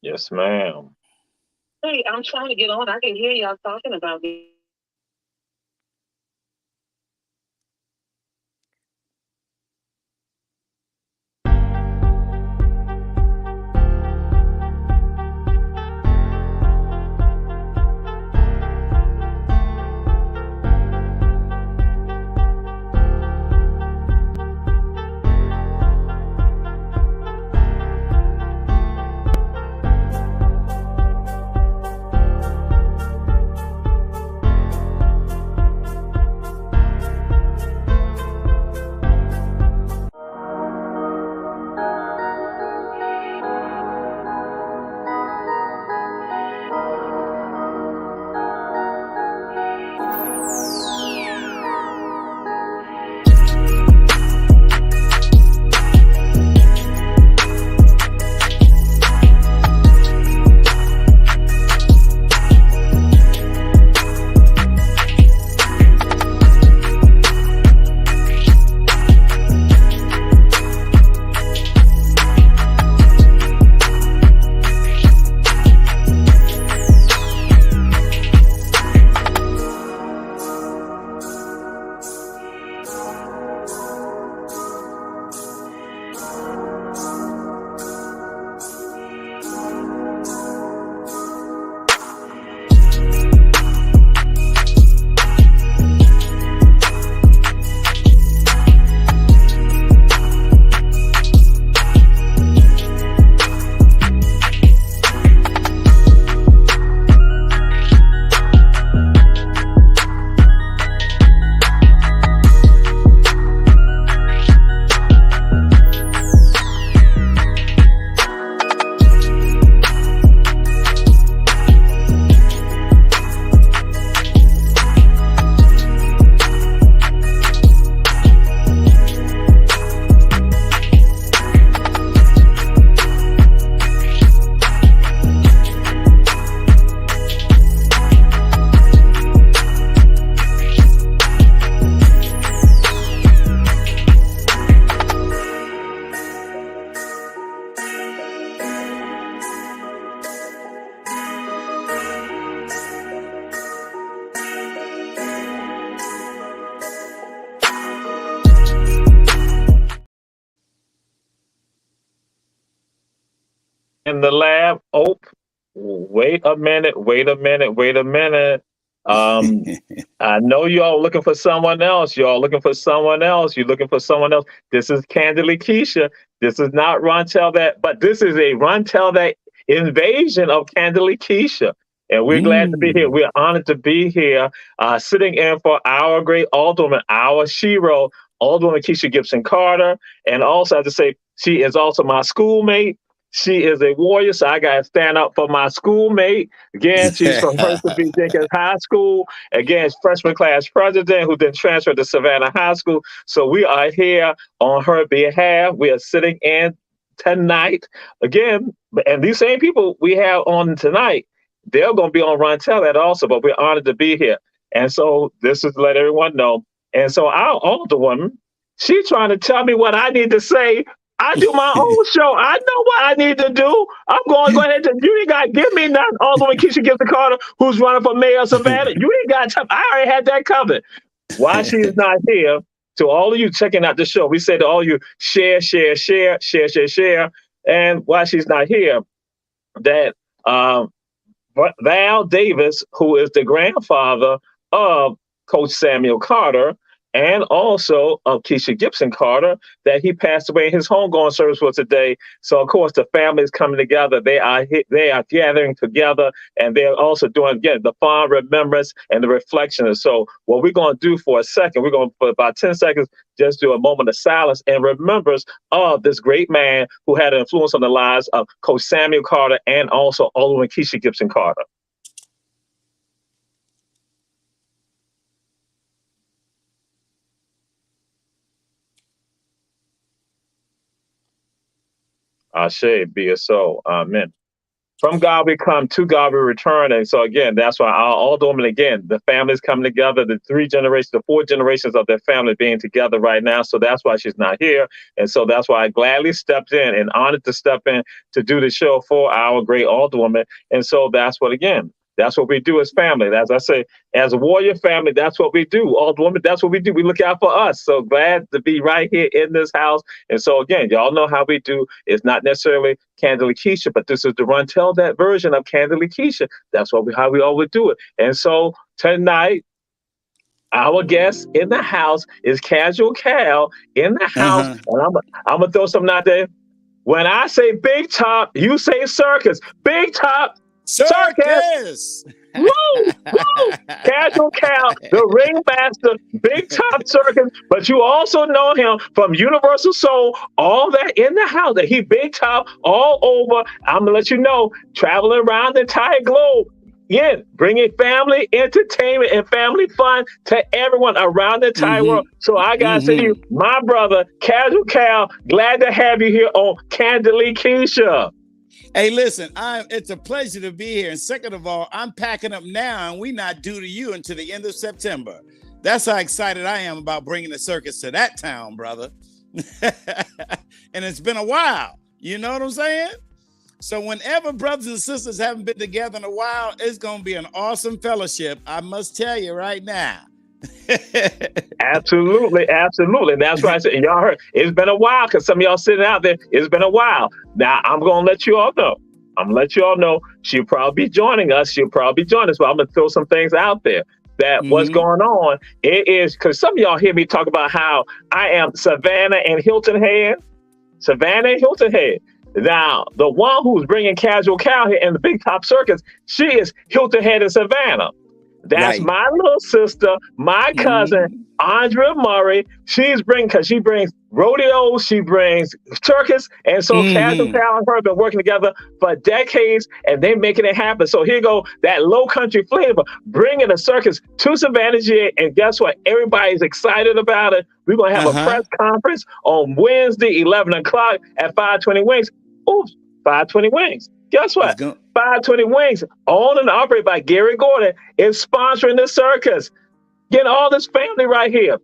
Yes, ma'am. Hey, I'm trying to get on. I can hear y'all talking about me. In the lab. Oh, wait a minute. Wait a minute. Wait a minute. Um, I know y'all looking for someone else. Y'all looking for someone else. You're looking for someone else. This is Kandily Kesha. This is not Run Tell That, but this is a Run Tell That invasion of Kandily Kesha. And we're glad to be here. Mm. We're honored to be here, sitting in for our great Alderman, our shero, Alderman Keisha Gibson Carter. And also, I have to say, she is also my schoolmate. She is a warrior, so I got to stand up for my schoolmate. Again, she's from Hershey B. Jenkins High School. Again, freshman class president who then transferred to Savannah High School. So we are here on her behalf. We are sitting in tonight. Again, and these same people we have on tonight, they're going to be on Run Tell That also, but we're honored to be here. And so this is to let everyone know. And so our older woman, she's trying to tell me what I need to say. I do my own show. I know what I need to do. I'm going to go ahead and you ain't got to give me nothing. Although when Keisha gets the Carter, who's running for mayor of Savannah, you ain't got to. I already had that covered. Why she's not here? To all of you checking out the show, we say to all you share, share, share, share, share, share. And why she's not here? That Val Davis, who is the grandfather of Coach Samuel Carter and also of Keisha Gibson Carter, that he passed away. His homegoing service was today. So of course the family is coming together. They are gathering together, and they're also doing again the fond remembrance and the reflection. And so what we're going to do for a second, we're going to for about 10 seconds just do a moment of silence and remembrance of this great man who had an influence on the lives of Coach Samuel Carter and also Alderman Keisha Gibson Carter. Ashe, be it so. Amen. From God we come, to God we return. And so again, that's why all the women, again, the families coming together, the three generations, the four generations of their family being together right now. So that's why she's not here. And so that's why I gladly stepped in and honored to step in to do the show for our great alderwoman. And so that's what, again, that's what we do as family. As I say, as a warrior family, that's what we do. Alderwoman, that's what we do. We look out for us. So glad to be right here in this house. And so again, y'all know how we do. It's not necessarily Kandily Kesha, but this is the Run Tell That version of Kandily Kesha. That's how we always do it. And so tonight, our guest in the house is Casual Cal in the house. Uh-huh. And I'm gonna throw something out there. When I say Big Top, you say Circus. Big Top, Circus. Circus. Woo! Woo! Casual Cal, the ringmaster, Big Top Circus, but you also know him from Universal Soul, all that in the house, that he Big Top all over. I'm gonna let you know, traveling around the entire globe. Yeah, bringing family entertainment and family fun to everyone around the entire world. So I gotta say to you, my brother, Casual Cal, glad to have you here on Kandily Kesha. Hey, listen, it's a pleasure to be here. And second of all, I'm packing up now, and we're not due to you until the end of September. That's how excited I am about bringing the circus to that town, brother. And it's been a while. You know what I'm saying? So whenever brothers and sisters haven't been together in a while, it's going to be an awesome fellowship. I must tell you right now. Absolutely, absolutely. And that's why I said, and y'all heard, it's been a while, because some of y'all sitting out there, it's been a while. Now, I'm going to let you all know. I'm going to let you all know she'll probably be joining us. She'll probably be joining us, but I'm going to throw some things out there. That what's going on, it is, because some of y'all hear me talk about how I am Savannah and Hilton Head. Savannah and Hilton Head. Now, the one who's bringing Casual Cal here in the Big Top Circus, she is Hilton Head in Savannah. That's Right. my little sister, my cousin, Andrea Murray. Because she brings rodeos, she brings circus, and so Casual Cal and her have been working together for decades, and they're making it happen. So here go that low country flavor, bringing the circus to Savannah, GA, and guess what? Everybody's excited about it. We're going to have a press conference on Wednesday, 11 o'clock at 520 Wings. Oops, 520 Wings. Guess what? 520 Wings, owned and operated by Gary Gordon, is sponsoring the circus. Getting all this family right here.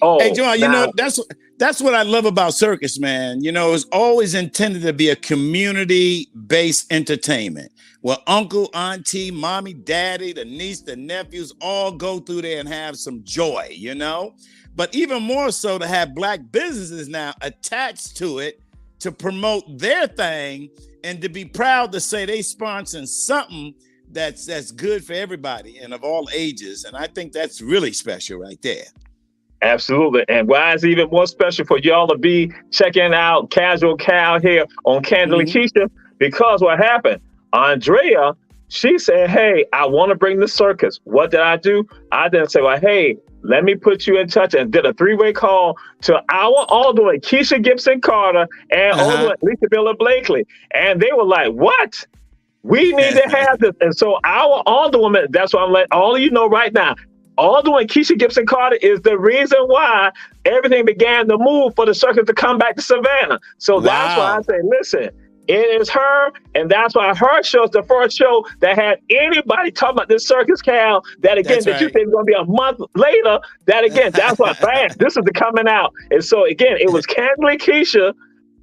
Oh, hey, John, you know, that's what I love about circus, man. You know, it's always intended to be a community-based entertainment where uncle, auntie, mommy, daddy, the niece, the nephews all go through there and have some joy, you know? But even more so to have Black businesses now attached to it to promote their thing and to be proud to say they sponsoring something that's good for everybody and of all ages. And I think that's really special right there. Absolutely. And why it's even more special for y'all to be checking out Casual Cal here on Kandily Kesha, because what happened? Andrea, she said, hey, I want to bring the circus. What did I do? I then say, well, hey, let me put you in touch, and did a three-way call to our alderwoman, Keisha Gibson Carter, and alderwoman Lisa Miller Blakely. And they were like, what? We need to have this. And so our alderwoman, that's what I'm letting all of you know right now, Alderwoman Keisha Gibson Carter is the reason why everything began to move for the circus to come back to Savannah. So that's why I say, listen, it is her, and that's why her show is the first show that had anybody talking about this circus, Cal, that again, that you think is going to be a month later, that again, that's why, bam, this is the coming out. And so again, it was Kandily Kesha,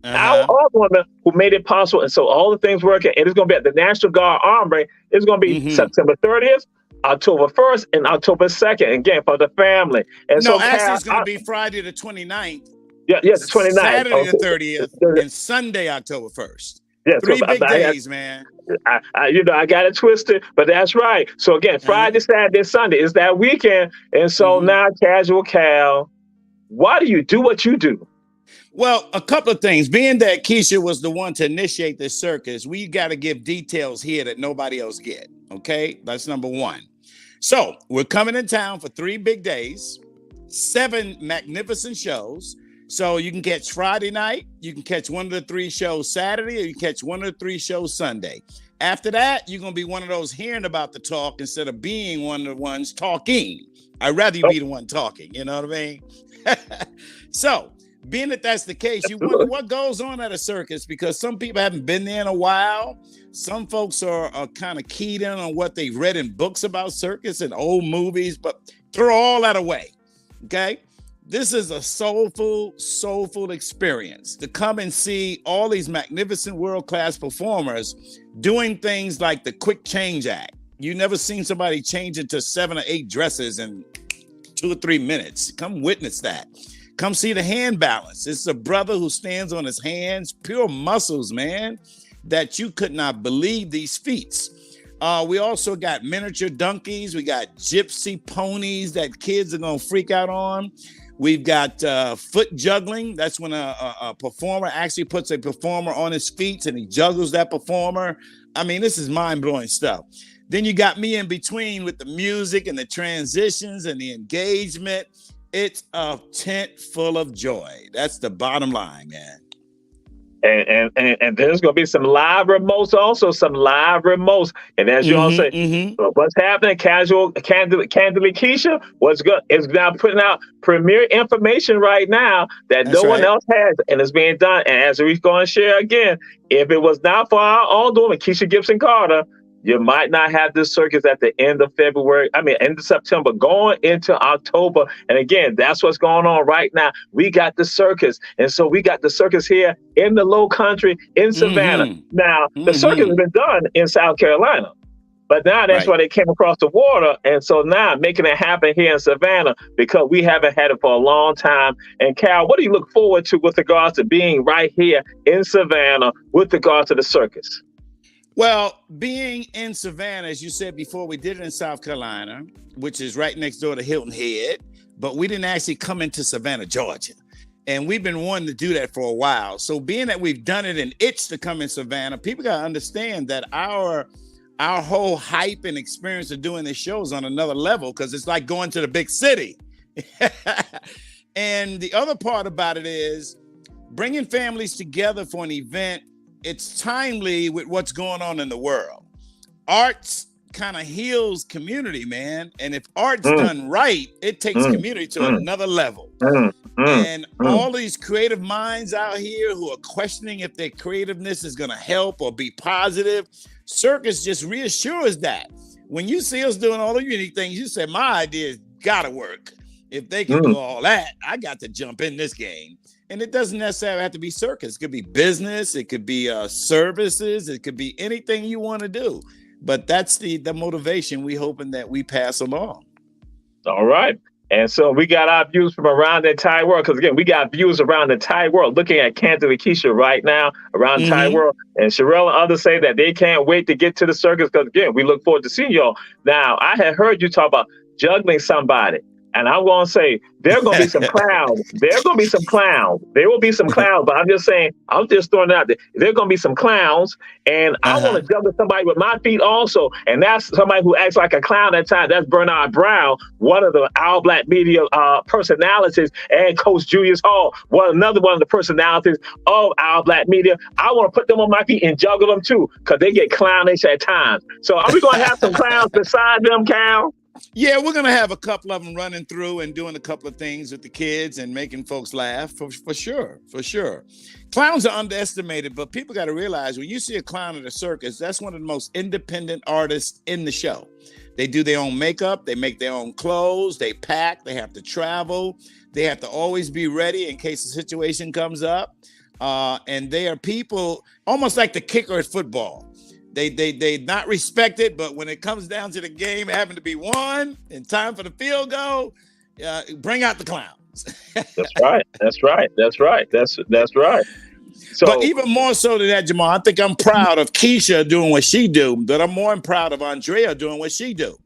our alderwoman, who made it possible. And so all the things working, and it's going to be at the National Guard Armory. It's going to be September 30th, October 1st, and October 2nd, again, for the family. And no, so actually, it's going to be Friday the 29th. Yeah, the 29th. Saturday the 30th, and Sunday, October 1st. Yeah, 3 big days, man. I got it twisted, but that's right. So again, Friday, Saturday, Sunday is that weekend. And so now, Casual Cal, why do you do what you do? Well, a couple of things. Being that Kesha was the one to initiate this circus, we got to give details here that nobody else get. Okay, that's number one. So we're coming in town for 3 big days, 7 magnificent shows. So you can catch Friday night, you can catch one of the 3 shows Saturday, or you can catch one of the 3 shows Sunday. After that, you're going to be one of those hearing about the talk instead of being one of the ones talking. I'd rather you be the one talking, you know what I mean? So being that that's the case, you wonder what goes on at a circus, because some people haven't been there in a while. Some folks are kind of keyed in on what they've read in books about circus and old movies, but throw all that away. Okay. This is a soulful experience to come and see all these magnificent world-class performers doing things like the quick change act. You never seen somebody change into 7 or 8 dresses in 2 or 3 minutes. Come witness that. Come see the hand balance. It's a brother who stands on his hands, pure muscles, man, that you could not believe these feats. We also got miniature donkeys. We got gypsy ponies that kids are going to freak out on. We've got foot juggling. That's when a performer actually puts a performer on his feet and he juggles that performer. I mean, this is mind-blowing stuff. Then you got me in between with the music and the transitions and the engagement. It's a tent full of joy. That's the bottom line, man. And there's going to be some live remotes also, some live remotes. And as you all say, what's happening? Kandily Kesha is now putting out premier information right now that no one else has, and it's being done. And as we're going to share again, if it was not for our all-doing Keisha Gibson Carter, you might not have this circus at the end of end of September, going into October. And again, that's what's going on right now. We got the circus. And so we got the circus here in the Low Country, in Savannah. Now, the circus has been done in South Carolina, but now that's why they came across the water. And so now making it happen here in Savannah, because we haven't had it for a long time. And Cal, what do you look forward to with regards to being right here in Savannah with regards to the circus? Well, being in Savannah, as you said before, we did it in South Carolina, which is right next door to Hilton Head, but we didn't actually come into Savannah, Georgia. And we've been wanting to do that for a while. So being that we've done it and itched to come in Savannah, people got to understand that our whole hype and experience of doing this show is on another level, because it's like going to the big city. And the other part about it is bringing families together for an event. It's timely with what's going on in the world. Arts kind of heals community, man. And if art's done right, it takes community to another level. And all these creative minds out here who are questioning if their creativeness is going to help or be positive, Circus just reassures that. When you see us doing all the unique things, you say, my idea's got to work. If they can do all that, I got to jump in this game. And it doesn't necessarily have to be circus. It could be business. It could be services. It could be anything you want to do. But that's the motivation we hoping that we pass along. All right. And so we got our views from around the entire world. Because, again, we got views around the entire world looking at Kandily Kesha right now around the entire world. And Sherelle and others say that they can't wait to get to the circus because, again, we look forward to seeing y'all. Now, I had heard you talk about juggling somebody. And I'm going to say, there are going to be some clowns. There are going to be some clowns. There will be some clowns. But I'm just saying, I'm just throwing it out there. There are going to be some clowns. And I want to juggle somebody with my feet also. And that's somebody who acts like a clown at times. That's Bernard Brown, one of the All Black Media personalities, and Coach Julius Hall, another one of the personalities of All Black Media. I want to put them on my feet and juggle them too, because they get clownish at times. So are we going to have some clowns beside them, Cal? Yeah, we're going to have a couple of them running through and doing a couple of things with the kids and making folks laugh for sure. Clowns are underestimated, but people got to realize when you see a clown at a circus, that's one of the most independent artists in the show. They do their own makeup. They make their own clothes. They pack. They have to travel. They have to always be ready in case a situation comes up. And they are people almost like the kicker at football. They not respected, but when it comes down to the game having to be won in time for the field goal, bring out the clowns. That's right. So, but even more so than that, Jamal, I think I'm proud of Kesha doing what she do, but I'm more proud of Andrea doing what she do.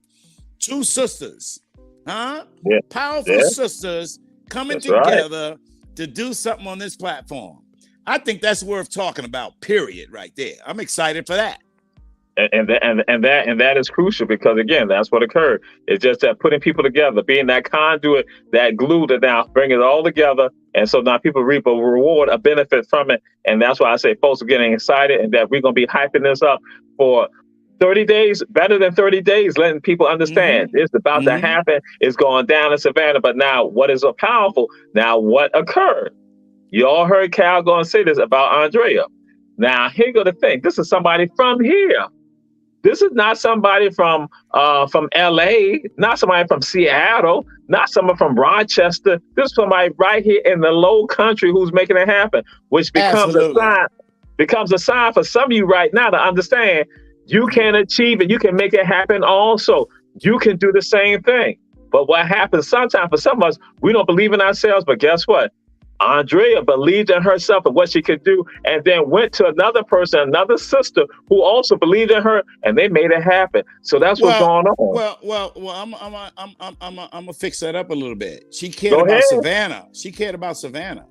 Two sisters, powerful sisters coming together to do something on this platform. I think that's worth talking about, period, right there. I'm excited for that. And that is crucial because, again, that's what occurred. It's just that putting people together, being that conduit, that glue that now bring it all together. And so now people reap a reward, a benefit from it. And that's why I say folks are getting excited and that we're going to be hyping this up for 30 days, better than 30 days, letting people understand it's about to happen. It's going down in Savannah. But now what is so powerful? Now what occurred? You all heard Cal go and say this about Andrea. Now, here go the thing. This is somebody from here. This is not somebody from LA, not somebody from Seattle, not someone from Rochester. This is somebody right here in the low country who's making it happen, which becomes a sign for some of you right now to understand you can achieve it. You can make it happen also. You can do the same thing. But what happens sometimes for some of us, we don't believe in ourselves, but guess what? Andrea believed in herself and what she could do, and then went to another person, another sister who also believed in her, and they made it happen. So that's what's going on. I'm gonna fix that up a little bit. She cared about Savannah. She cared about Savannah,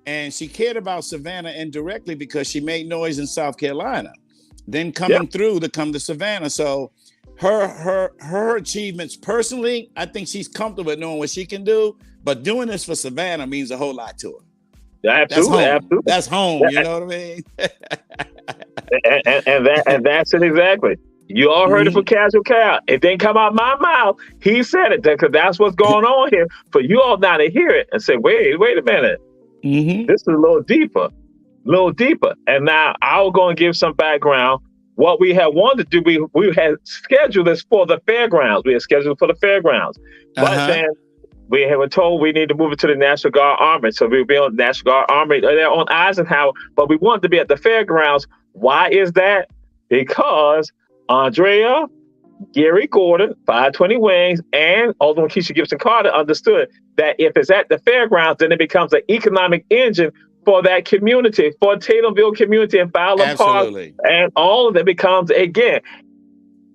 and she cared about Savannah indirectly because she made noise in South Carolina, then coming through to come to Savannah. So her achievements personally, I think she's comfortable with knowing what she can do. But doing this for Savannah means a whole lot to her. Yeah, absolutely. That's home. You know what I mean? and that's it exactly. You all heard it from Casual Cal. It didn't come out my mouth. He said it because that's what's going on here. For you all now to hear it and say, wait a minute. This is a little deeper. And now I'll go and give some background. What we had wanted to do, we had scheduled this for the fairgrounds. But then we were told we need to move it to the National Guard Armory. So we'll be on the National Guard Armory. They're on Eisenhower, but we wanted to be at the fairgrounds. Why is that? Because Andrea, Gary Gordon, 520 Wings, and Alderman Kesha Gibson Carter understood that if it's at the fairgrounds, then it becomes an economic engine for that community, for Tatumville community and Fowler Park. And all of it becomes, again,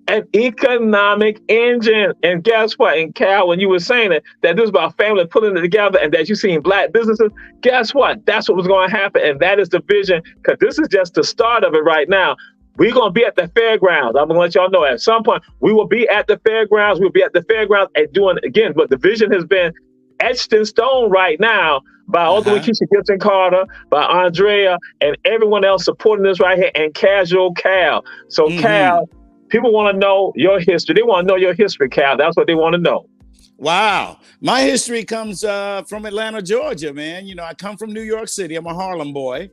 an economic engine. And guess what? And Cal, when you were saying it, that this is about family putting it together and that you're seeing Black businesses, guess what? That's what was going to happen. And that is the vision, because this is just the start of it right now. We're going to be at the fairgrounds. I'm going to let y'all know at some point we will be at the fairgrounds. We'll be at the fairgrounds and doing again. But the vision has been etched in stone right now by Alderman Kesha Gibson Carter, by Andrea, and everyone else supporting this right here, and Casual Cal. So Cal, people want to know your history. They want to know your history, Cal. That's what they want to know. Wow. My history comes from Atlanta, Georgia, man. You know, I come from New York City. I'm a Harlem boy.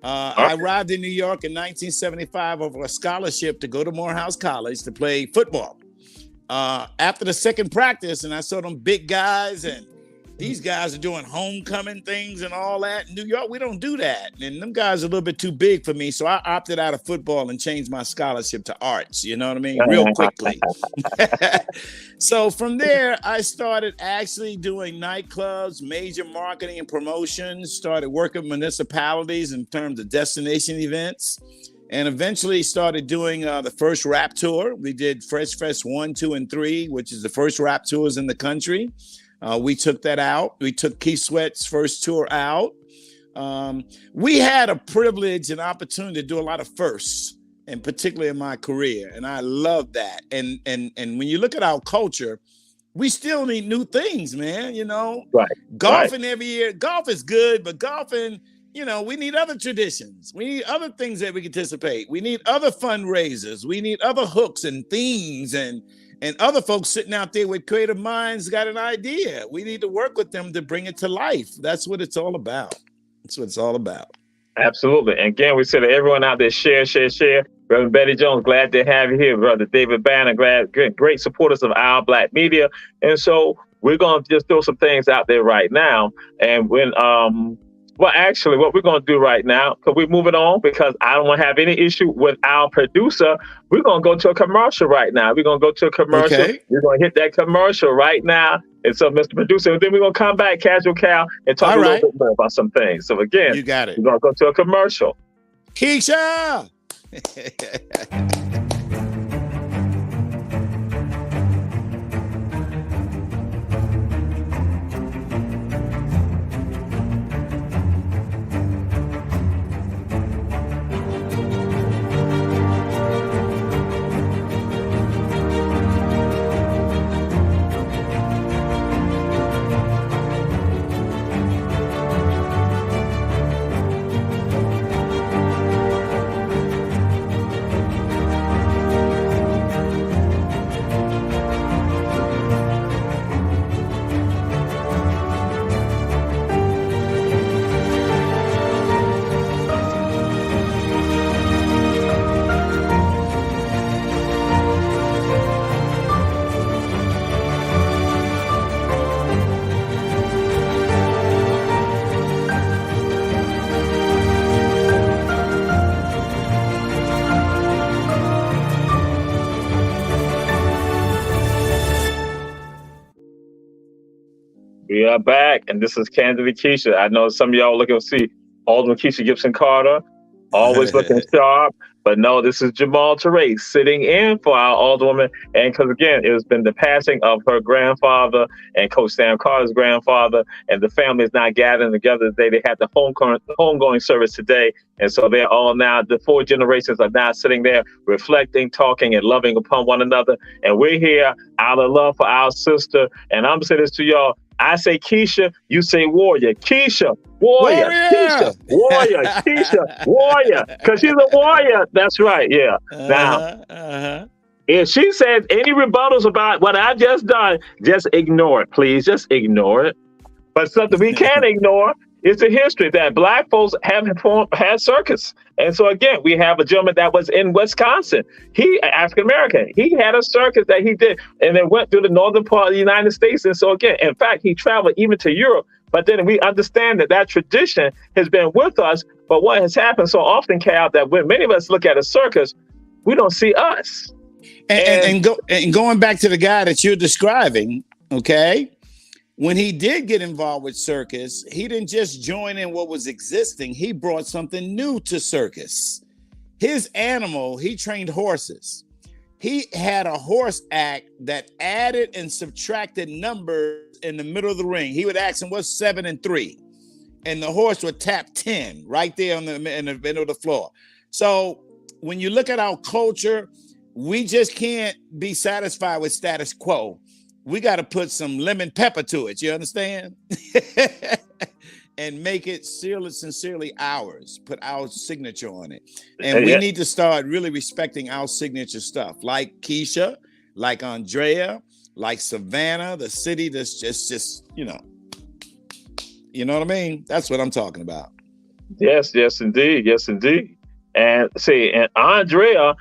I arrived in New York in 1975 over a scholarship to go to Morehouse College to play football. After the second practice, and I saw them big guys, and these guys are doing homecoming things and all that. In New York, we don't do that. And them guys are a little bit too big for me. So I opted out of football and changed my scholarship to arts, you know what I mean? Real quickly. So from there, I started actually doing nightclubs, major marketing and promotions, started working with municipalities in terms of destination events, and eventually started doing the first rap tour. We did Fresh Fest 1, 2, and 3, which is the first rap tours in the country. We took that out. We took Keith Sweat's first tour out. We had a privilege and opportunity to do a lot of firsts, and particularly in my career. And I love that. And when you look at our culture, we still need new things, man. You know, golfing every year. Golf is good, but golfing, you know, we need other traditions. We need other things that we can participate. We need other fundraisers. We need other hooks and themes and other folks sitting out there with creative minds got an idea. We need to work with them to bring it to life. That's what it's all about. That's what it's all about. Absolutely. And again, we say to everyone out there, share. Reverend Betty Jones, glad to have you here. Brother David Banner, great supporters of our Black media. And so we're going to just throw some things out there right now. And when, well, actually, what we're going to do right now, because we're moving on, because I don't want to have any issue with our producer, we're going to go to a commercial right now. We're going to go to a commercial. Okay. We're going to hit that commercial right now. And so, Mr. Producer, and then we're going to come back, Casual Cal, and talk a little bit more about some things. So, again, you got it. We're going to go to a commercial. Kesha! We are back, and this is Kandily Kesha. I know some of y'all looking to see Alderman Keisha Gibson Carter, always looking sharp. But no, this is Jamal Teray sitting in for our Alderwoman. And because, again, it has been the passing of her grandfather and Coach Sam Carter's grandfather, and the family is now gathering together today. They had the homegoing service today. And so they're all now, the 4 generations are now sitting there reflecting, talking, and loving upon one another. And we're here out of love for our sister. And I'm saying this to y'all. I say Keisha, you say warrior. Keisha, warrior. Keisha, warrior. Keisha, warrior. Because she's a warrior. That's right. Yeah. Now, if she says any rebuttals about what I've just done, just ignore it, please. Just ignore it. But something we can't ignore is the history that Black folks have had circus. And so, again, we have a gentleman that was in Wisconsin. He, African-American, he had a circus that he did, and then went through the northern part of the United States. And so, again, in fact, he traveled even to Europe. But then we understand that that tradition has been with us. But what has happened so often, Cal, that when many of us look at a circus, we don't see us. And going back to the guy that you're describing, okay? When he did get involved with circus, he didn't just join in what was existing. He brought something new to circus. His animal, he trained horses. He had a horse act that added and subtracted numbers in the middle of the ring. He would ask him, what's 7 and 3? And the horse would tap 10 right there in the middle of the floor. So when you look at our culture, we just can't be satisfied with status quo. We got to put some lemon pepper to it. You understand? And make it sincerely ours. Put our signature on it. And we need to start really respecting our signature stuff. Like Keisha, like Andrea, like Savannah, the city that's just, you know what I mean? That's what I'm talking about. Yes, indeed. Yes, indeed. And see, and Andrea,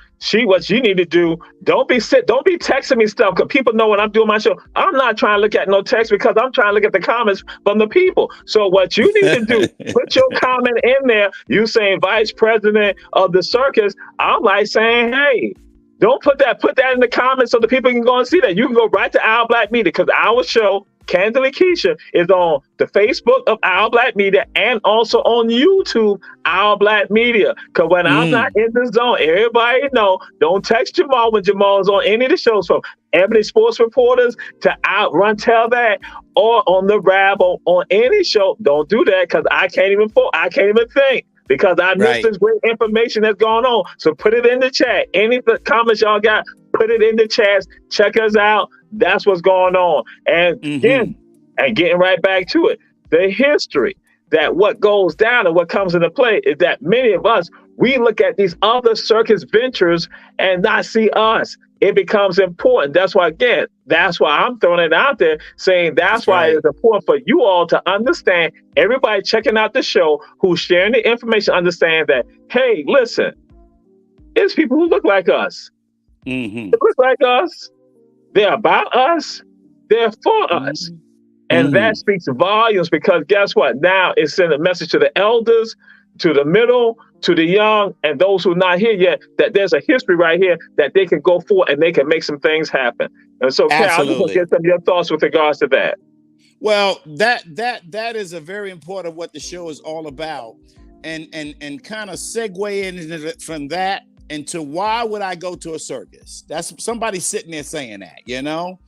what she need to do, don't be texting me stuff, because people know when I'm doing my show, I'm not trying to look at no text, because I'm trying to look at the comments from the people. So what you need to do, put your comment in there. You saying vice president of the circus. I'm like saying, hey, don't put that in the comments so the people can go and see that. You can go right to Our Black Media, because our show, Kandily Kesha, is on the Facebook of Our Black Media and also on YouTube, Our Black Media. Because when I'm not in the zone, everybody know, don't text Jamal when Jamal's on any of the shows, from Ebony Sports Reporters to Outrun Tell That, or on the Rab, on any show. Don't do that, because I can't even think. Because I missed this great information that's going on. So put it in the chat. Any comments y'all got, put it in the chat. Check us out. That's what's going on. And again, and getting right back to it, the history, that what goes down and what comes into play is that many of us, we look at these other circus ventures and not see us. It becomes important. That's why I'm throwing it out there, saying that's why it's important for you all to understand, everybody checking out the show, who's sharing the information, understand that, hey, listen, it's people who look like us. They look like us. They're about us. They're for us. And that speaks volumes, because guess what? Now it's sending a message to the elders, to the middle, to the young, and those who are not here yet, that there's a history right here that they can go for and they can make some things happen. And so, Cal, I just want to get some of your thoughts with regards to that. Well, that is a very important what the show is all about, and kind of segue into from that into why would I go to a circus? That's somebody sitting there saying that, you know.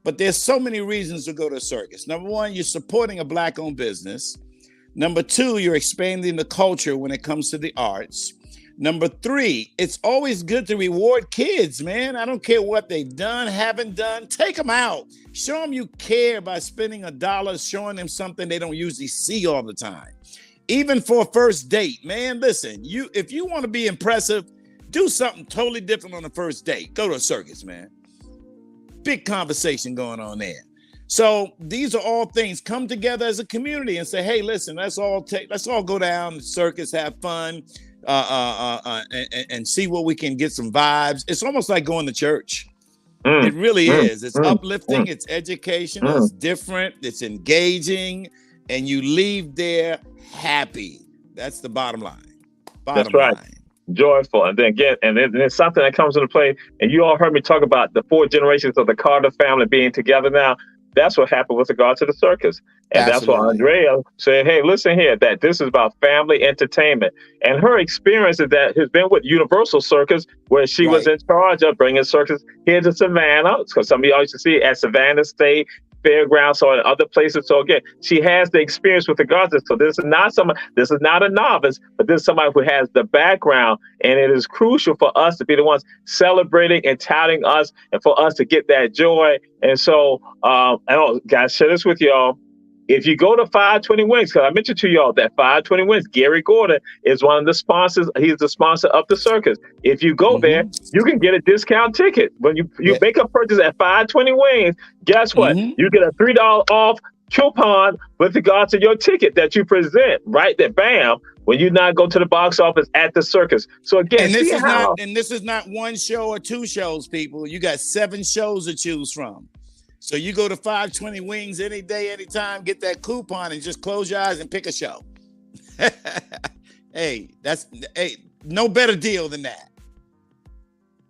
But there's so many reasons to go to a circus. Number one, you're supporting a Black-owned business. Number two, you're expanding the culture when it comes to the arts. Number three, it's always good to reward kids, man. I don't care what they've done, haven't done. Take them out. Show them you care by spending $1, showing them something they don't usually see all the time. Even for a first date, man, listen, if you want to be impressive, do something totally different on the first date. Go to a circus, man. Big conversation going on there. So these are all things come together as a community and say, hey, listen, let's all go down to the circus, have fun, and see what we can get some vibes. It's almost like going to church. It really is. It's uplifting, it's education, it's different, it's engaging, and you leave there happy. That's the bottom line. That's right. Joyful. And then again, and then something that comes into play, and you all heard me talk about the 4 generations of the Carter family being together now. That's what happened with regard to the circus. And that's why Absolutely. Andrea said, hey, listen here, that this is about family entertainment. And her experience is that has been with Universal Circus, where she was Right. in charge of bringing circus here to Savannah. Because some of y'all used to see it at Savannah State Fairgrounds or in other places. So again, she has the experience with regards to this. So this is not a novice, but this is somebody who has the background. And it is crucial for us to be the ones celebrating and touting us and for us to get that joy. And so I don't guys share this with y'all. If you go to 520 Wings, because I mentioned to y'all that 520 Wings, Gary Gordon is one of the sponsors. He's the sponsor of the circus. If you go there, you can get a discount ticket. When you make a purchase at 520 Wings, guess what? You get a $3 off coupon with regard to your ticket that you present right there. Bam. When you not go to the box office at the circus. So again, and this is not one show or two shows, people. You got 7 shows to choose from. So you go to 520 Wings any day, anytime, get that coupon and just close your eyes and pick a show. Hey, no better deal than that.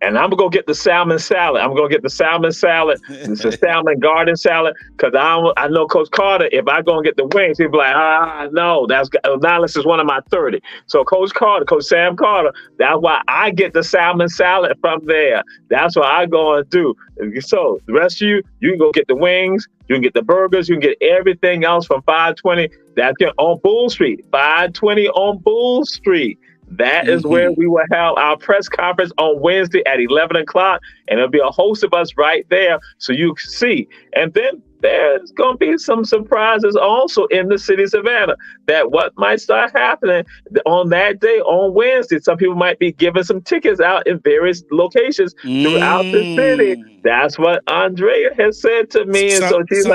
And I'm gonna go get the salmon salad. I'm gonna get the salmon salad. It's a salmon garden salad because I know Coach Carter. If I go and get the wings, he'll be like, no, now this is one of my 30. So Coach Sam Carter, that's why I get the salmon salad from there. That's what I go and do. So the rest of you can go get the wings. You can get the burgers. You can get everything else from 520. That's on Bull Street. 520 on Bull Street. That is where we will have our press conference on Wednesday at 11 o'clock. And there'll be a host of us right there so you can see. And then there's going to be some surprises also in the city of Savannah that what might start happening on that day on Wednesday. Some people might be giving some tickets out in various locations throughout the city. That's what Andrea has said to me. And so she's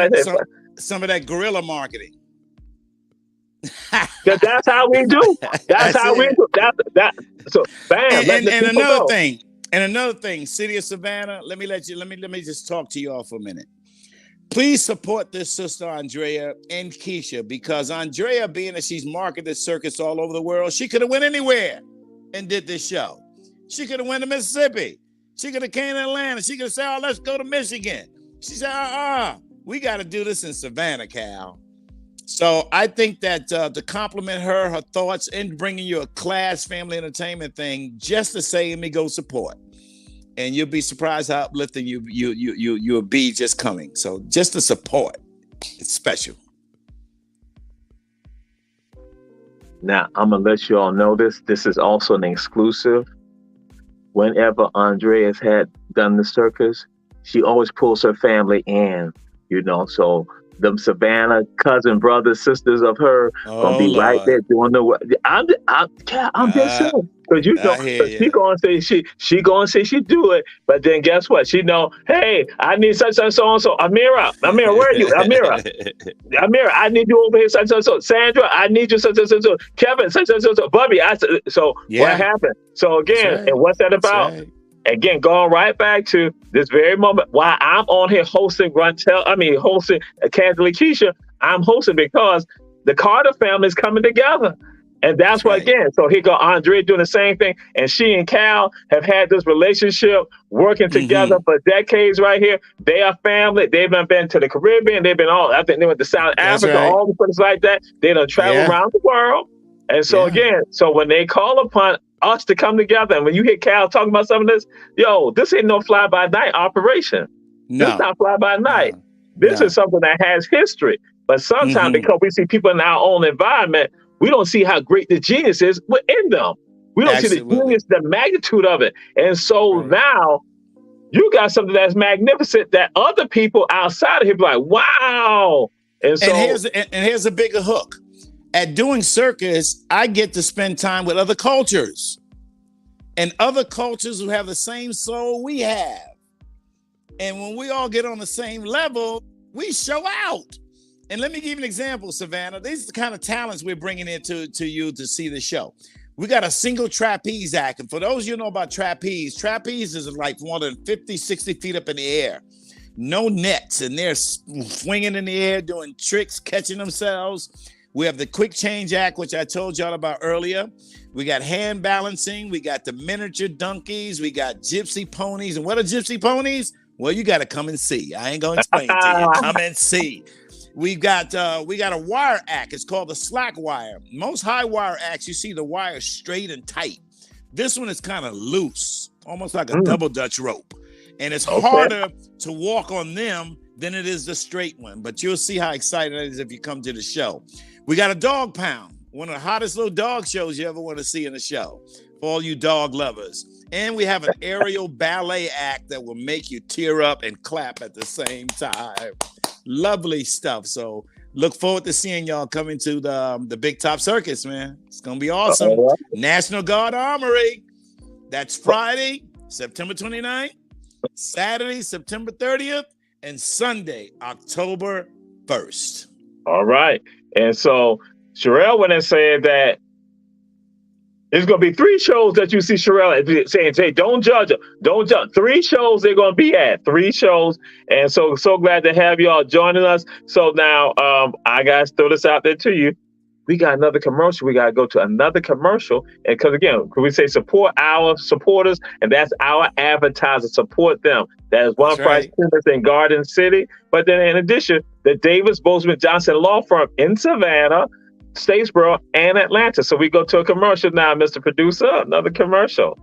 some of that guerrilla marketing. Because that's how we do. That's how we do. So bam. And another thing, City of Savannah. Let me just talk to you all for a minute. Please support this sister Andrea and Kesha, because Andrea, being that she's marketed Circus all over the world, she could have went anywhere and did this show. She could have went to Mississippi. She could have came to Atlanta. She could have said, let's go to Michigan. She said, we got to do this in Savannah, Cal. So I think that to compliment her thoughts in bringing you a class family entertainment thing, just to say, let me go support. And you'll be surprised how uplifting you'll be just coming. So just the support, it's special. Now, I'm going to let you all know this. This is also an exclusive. Whenever Andrea's had done the circus, she always pulls her family in, so them Savannah cousin, brothers, sisters of her gonna be right there doing the work. I'm just saying, because she gonna say she do it, but then guess what? She know, hey, I need such and so and so. Amira, where are you? Amira, I need you over here. Such and so. Sandra, I need you. Such and so. Kevin, such and so. Bubby, what happened? So again, and what's that about? Again, going right back to this very moment, why I'm on here hosting Kandily Kesha. I'm hosting because the Carter family is coming together. And that's why, again, so here go Andrea doing the same thing. And she and Cal have had this relationship working together for decades right here. They are family. They've been to the Caribbean. They've been I think they went to South Africa, all the places like that. They done travel around the world. And so again, so when they call upon us to come together, and when you hear Cal talking about some of this, this ain't no fly-by-night operation. No. This is not fly-by-night. This is something that has history. But sometimes because we see people in our own environment, we don't see how great the genius is within them. We don't see the genius, the magnitude of it. And so now you got something that's magnificent that other people outside of here be like, wow. And here's a bigger hook. At doing circus, I get to spend time with other cultures and other cultures who have the same soul we have. And when we all get on the same level, we show out. And let me give you an example, Savannah. These are the kind of talents we're bringing into you to see the show. We got a single trapeze act. And for those of you who know about trapeze is like more than 50, 60 feet up in the air. No nets, and they're swinging in the air, doing tricks, catching themselves. We have the quick change act, which I told y'all about earlier. We got hand balancing. We got the miniature donkeys. We got gypsy ponies. And what are gypsy ponies? Well, you got to come and see. I ain't gonna explain to you. Come and see. We got a wire act. It's called the slack wire. Most high wire acts, you see the wire straight and tight. This one is kind of loose, almost like a double Dutch rope. And it's harder to walk on them than it is the straight one. But you'll see how exciting it is if you come to the show. We got a dog pound, one of the hottest little dog shows you ever want to see in the show, for all you dog lovers. And we have an aerial ballet act that will make you tear up and clap at the same time. Lovely stuff. So look forward to seeing y'all coming to the Big Top Circus, man. It's going to be awesome. National Guard Armory. That's Friday, September 29th, Saturday, September 30th, and Sunday, October 1st. All right. And so Sherelle went and said that there's going to be 3 shows that you see Sherelle saying, don't judge them. Don't judge. 3 shows they're going to be at. 3 shows. And so glad to have y'all joining us. So now I got to throw this out there to you. We got another commercial. We got to go to another commercial. And because, again, we say support our supporters, and that's our advertisers. Support them. That is One Price Timbers in Garden City. But then in addition, the Davis Bozeman Johnson Law Firm in Savannah, Statesboro, and Atlanta. So we go to a commercial now, Mr. Producer, another commercial.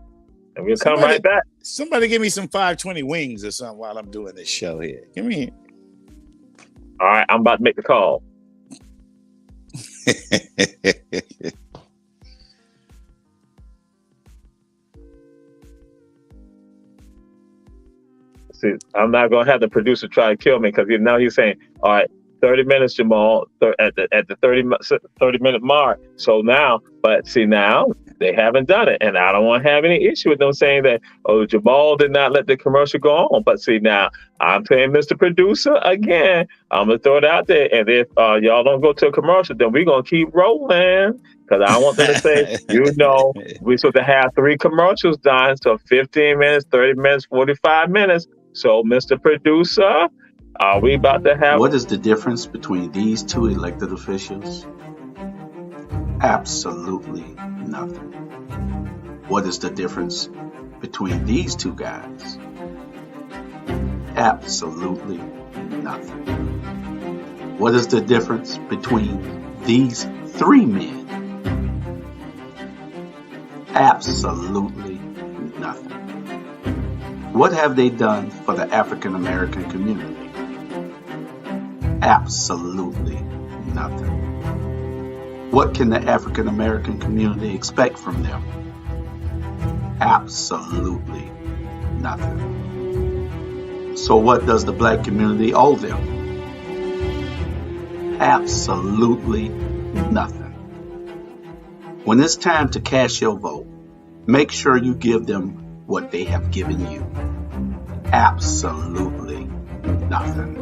And we'll come right back. Somebody give me some 520 wings or something while I'm doing this show here. Give me. All right, I'm about to make the call. See, I'm not going to have the producer try to kill me because now he's saying, all right, 30 minutes, Jamal, at the 30-minute mark. So now, but see, now they haven't done it. And I don't want to have any issue with them saying that, oh, Jamal did not let the commercial go on. But see, now I'm paying Mr. Producer again. I'm going to throw it out there. And if y'all don't go to a commercial, then we're going to keep rolling. Because I want them to say, we're supposed to have 3 commercials done. So 15 minutes, 30 minutes, 45 minutes. So, Mr. Producer, are we about to have... What is the difference between these 2 elected officials? Absolutely nothing. What is the difference between these 2 guys? Absolutely nothing. What is the difference between these 3 men? Absolutely nothing. What have they done for the African American community? Absolutely nothing. What can the African American community expect from them? Absolutely nothing. So what does the black community owe them? Absolutely nothing. When it's time to cast your vote, make sure you give them what they have given you. Absolutely nothing.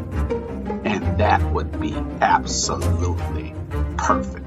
And that would be absolutely perfect.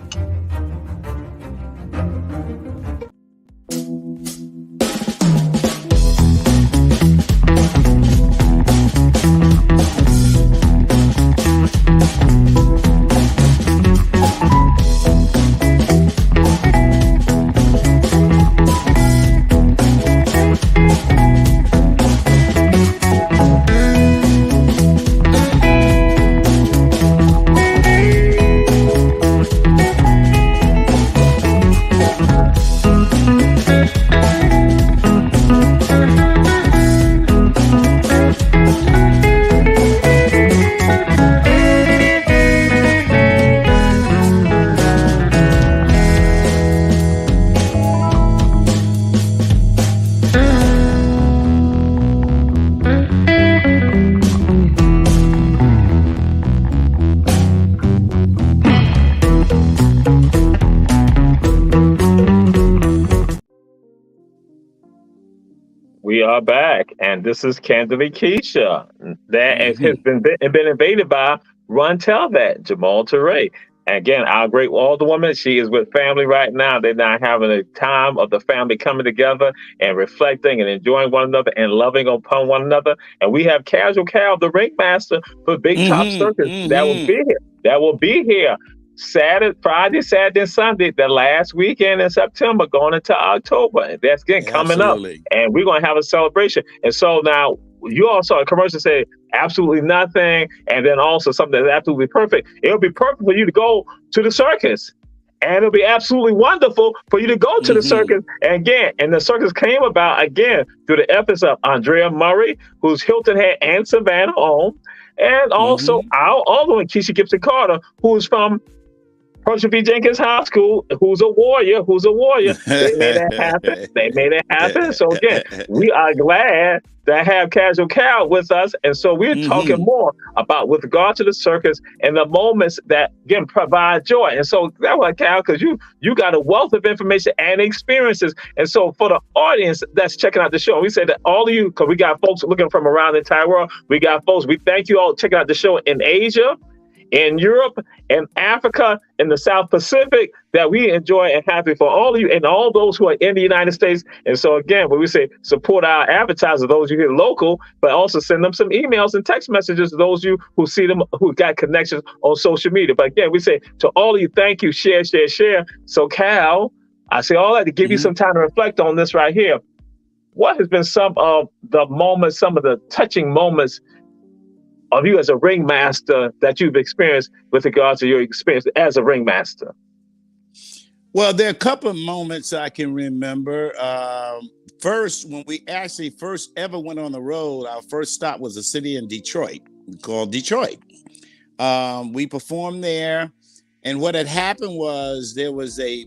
We are back, and this is Kandily Kesha. That has been invaded by Run Tell That, Jamal Touré. And again, our great Alderwoman, she is with family right now. They're not having a time of the family coming together and reflecting and enjoying one another and loving upon one another. And we have Casual Cal, the ringmaster for Big Top Circus, that will be here. That will be here Friday, Saturday, and Sunday, the last weekend in September, going into October. And that's coming up. And we're going to have a celebration. And so now you all saw a commercial say absolutely nothing, and then also something that's absolutely perfect. It'll be perfect for you to go to the circus. And it'll be absolutely wonderful for you to go to the Mm-hmm. circus. And again, and the circus came about again through the efforts of Andrea Murray, who's Hilton Head and Savannah owned, and also Mm-hmm. our other one, Keisha Gibson Carter, who's from Herschel B. Jenkins High School, who's a warrior, They made it happen. They made it happen. So again, we are glad to have Casual Cal with us. And so we're talking Mm-hmm. more about with regard to the circus and the moments that again provide joy. And so that was Cal, because you got a wealth of information and experiences. And so for the audience that's checking out the show, we say that all of you, because we got folks looking from around the entire world, we thank you all checking out the show in Asia, in Europe, in Africa, in the South Pacific, that we enjoy and happy for all of you and all those who are in the United States. And so again, when we say support our advertisers, those you here local, but also send them some emails and text messages to those of you who see them, who got connections on social media. But again, we say to all of you, thank you, share, share, share. So Cal, I say all that to give you some time to reflect on this right here. What has been some of the moments, some of the touching moments of you as a ringmaster that you've experienced with regards to your experience as a ringmaster? Well, there are a couple of moments I can remember. First, when we actually first ever went on the road, our first stop was a city in Detroit called Detroit. We performed there, and what had happened was there was a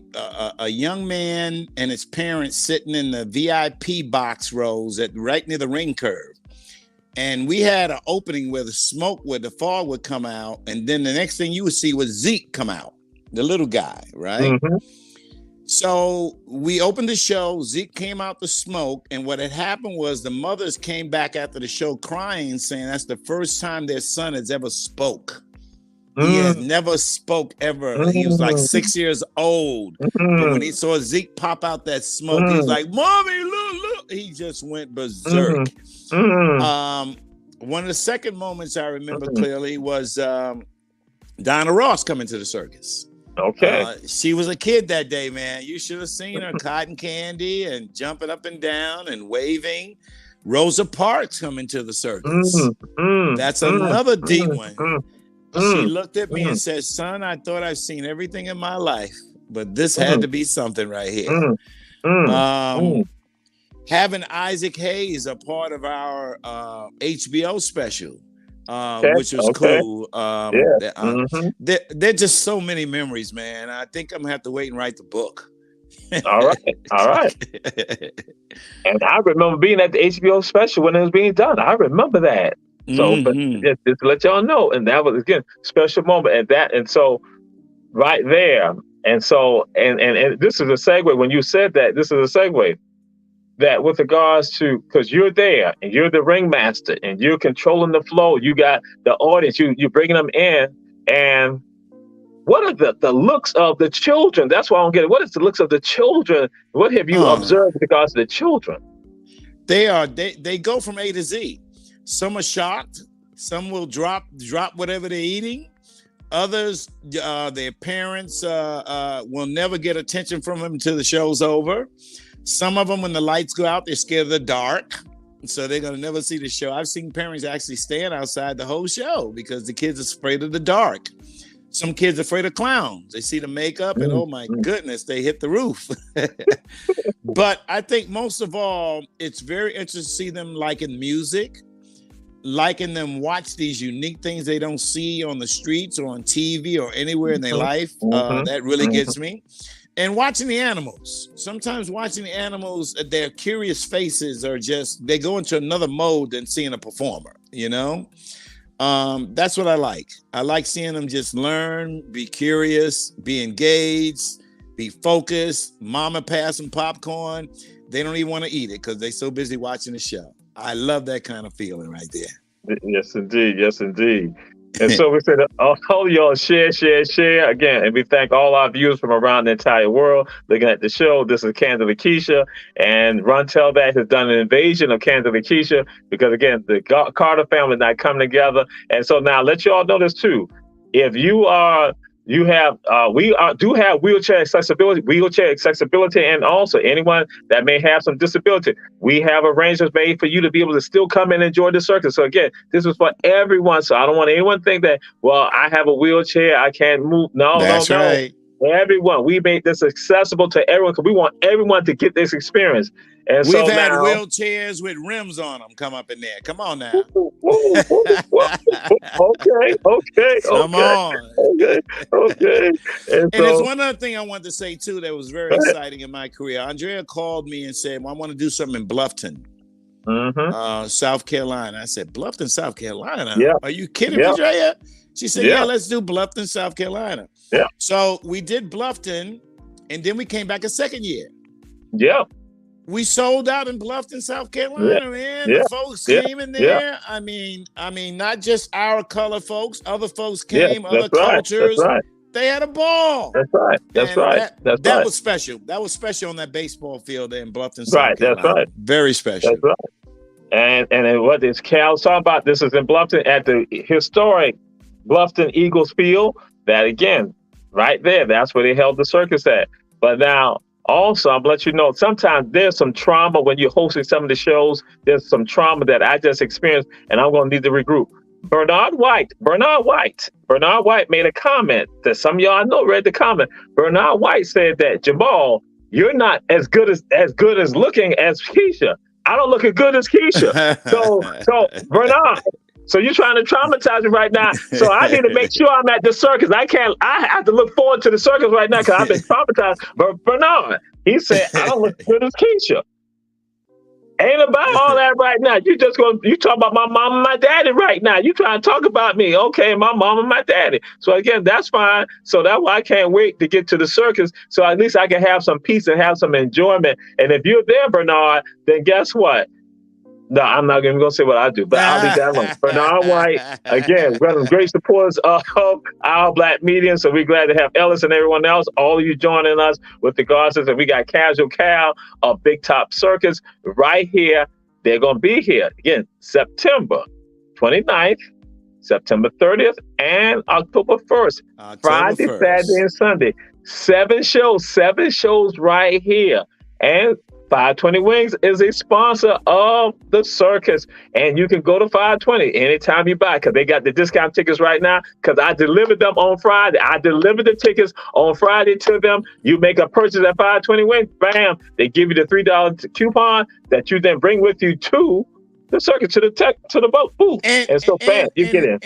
young man and his parents sitting in the VIP box rows right near the ring curve. And we had an opening where the fog would come out. And then the next thing you would see was Zeke come out, the little guy, right? Mm-hmm. So we opened the show. Zeke came out the smoke. And what had happened was the mothers came back after the show crying, saying that's the first time their son has ever spoke. He had never spoke ever. He was like 6 years old. But when he saw Zeke pop out that smoke, he was like, Mommy, look. He just went berserk. One of the second moments I remember clearly was Donna Ross coming to the circus. Okay. She was a kid that day, man. You should have seen her cotton candy and jumping up and down and waving. Rosa Parks coming to the circus. That's another deep one. She looked at me and said, son, I thought I've seen everything in my life, but this had to be something right here. Having Isaac Hayes a part of our HBO special, which was cool. There are just so many memories, man. I think I'm gonna have to wait and write the book. All right. And I remember being at the HBO special when it was being done. I remember that. So, but just to let y'all know, and that was again special moment, and so right there, and so and this is a segue. When you said that, this is a segue that with regards to, because you're there and you're the ringmaster and you're controlling the flow. You got the audience. You're bringing them in, and what are the looks of the children? That's why I don't get it. What is the looks of the children? What have you observed with regards to the children? They go from A to Z. Some are shocked. Some will drop whatever they're eating. Others, their parents will never get attention from them until the show's over. Some of them, when the lights go out, they're scared of the dark. So they're going to never see the show. I've seen parents actually stand outside the whole show because the kids are afraid of the dark. Some kids are afraid of clowns. They see the makeup and oh my goodness, they hit the roof. But I think most of all, it's very interesting to see them liking music, liking them watch these unique things they don't see on the streets or on TV or anywhere in their life. That really gets me. And watching the animals. Sometimes watching the animals, their curious faces are just, they go into another mode than seeing a performer, you know? That's what I like. I like seeing them just learn, be curious, be engaged, be focused. Mama pass them popcorn. They don't even want to eat it because they're so busy watching the show. I love that kind of feeling right there. Yes, indeed. Yes, indeed. And so we said, all y'all share again. And we thank all our viewers from around the entire world looking at the show. This is Kandily Kesha, and Run Tell That has done an invasion of Kandily Kesha because, again, the Carter family not coming together. And so now let y'all know this too. If you are You have do have wheelchair accessibility, and also anyone that may have some disability. We have arrangements made for you to be able to still come and enjoy the circus. So again, this is for everyone. So I don't want anyone to think that, well, I have a wheelchair, I can't move. No, That's no, no. right. Everyone, we made this accessible to everyone because we want everyone to get this experience. And We've so had now, wheelchairs with rims on them come up in there. Come on now. okay, Come on. okay. And And there's so, one other thing I wanted to say too that was very go ahead. exciting in my career. Andrea called me and said, well, I want to do something in Bluffton, South Carolina. I said, Bluffton, South Carolina? Yeah. Are you kidding Yeah. me, Andrea? She said, Yeah. yeah, let's do Bluffton, South Carolina. Yeah. So we did Bluffton, and then we came back a second year. Yeah. We sold out in Bluffton, South Carolina, man. Yeah. The folks Yeah. came in Yeah. there. I mean, not just our color folks, other folks Yeah. came, other That's right. cultures. That's right. They had a ball. That's right. That's And right. That's that right. was special. That was special on that baseball field there in Bluffton, South Right. That's Carolina. right. Very special. That's right. And what is Cal talking about? This is in Bluffton at the historic Bluffton Eagles Field. That again, right there, that's where they held the circus at. But now, also, I'm let you know, sometimes there's some trauma when you're hosting some of the shows. There's some trauma that I just experienced, and I'm going to need to regroup. Bernard White made a comment that some of y'all know read the comment. Bernard White said that, Jamal, you're not as good as looking as Keisha. I don't look as good as Keisha. So Bernard, so you're trying to traumatize me right now. So I need to make sure I'm at the circus. I have to look forward to the circus right now because I've been traumatized. But Bernard, he said, I don't look as good as Keisha. Ain't about all that right now. You talk about my mom and my daddy right now. You trying to talk about me. Okay, my mom and my daddy. So again, that's fine. So that's why I can't wait to get to the circus. So at least I can have some peace and have some enjoyment. And if you're there, Bernard, then guess what? No, I'm not even going to say what I do, but I'll leave that alone. Bernard White, again, one of the great supporters of our Black media. So we're glad to have Ellis and everyone else, all of you joining us with regards to this. And we got Casual Cal of Big Top Circus right here. They're going to be here again, September 29th, September 30th, and October 1st. Friday, 1st. Saturday, and Sunday. 7 shows right here. And 520 Wings is a sponsor of the circus, and you can go to 520 anytime you buy because they got the discount tickets right now because I delivered them on Friday. I delivered the tickets on Friday to them. You make a purchase at 520 Wings, bam, they give you the $3 coupon that you then bring with you to the circus, to the boat booth. And so bam, you get in.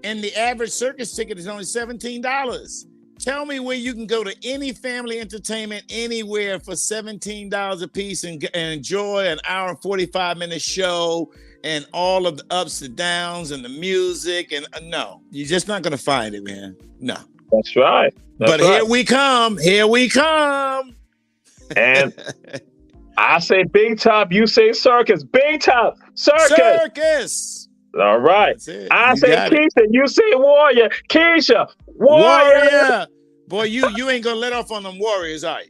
And the average circus ticket is only $17. Tell me where you can go to any family entertainment anywhere for $17 a piece and enjoy an hour and 45-minute show and all of the ups and downs and the music. And no, you're just not going to find it, man. No. That's right. Here we come. Here we come. And I say Big Top, you say Circus. Big Top, Circus. Circus. All right. I say Keisha, you say Warrior. Keisha, Warrior. Boy, you ain't gonna let off on them Warriors, are you?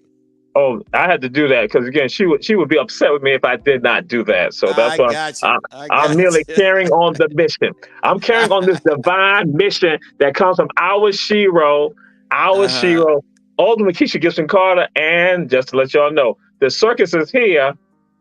Oh, I had to do that because again, she would be upset with me if I did not do that. So that's why I'm merely carrying on the mission. I'm carrying on this divine mission that comes from our Shiro, Alderman Keisha Gibson Carter, and just to let y'all know, the circus is here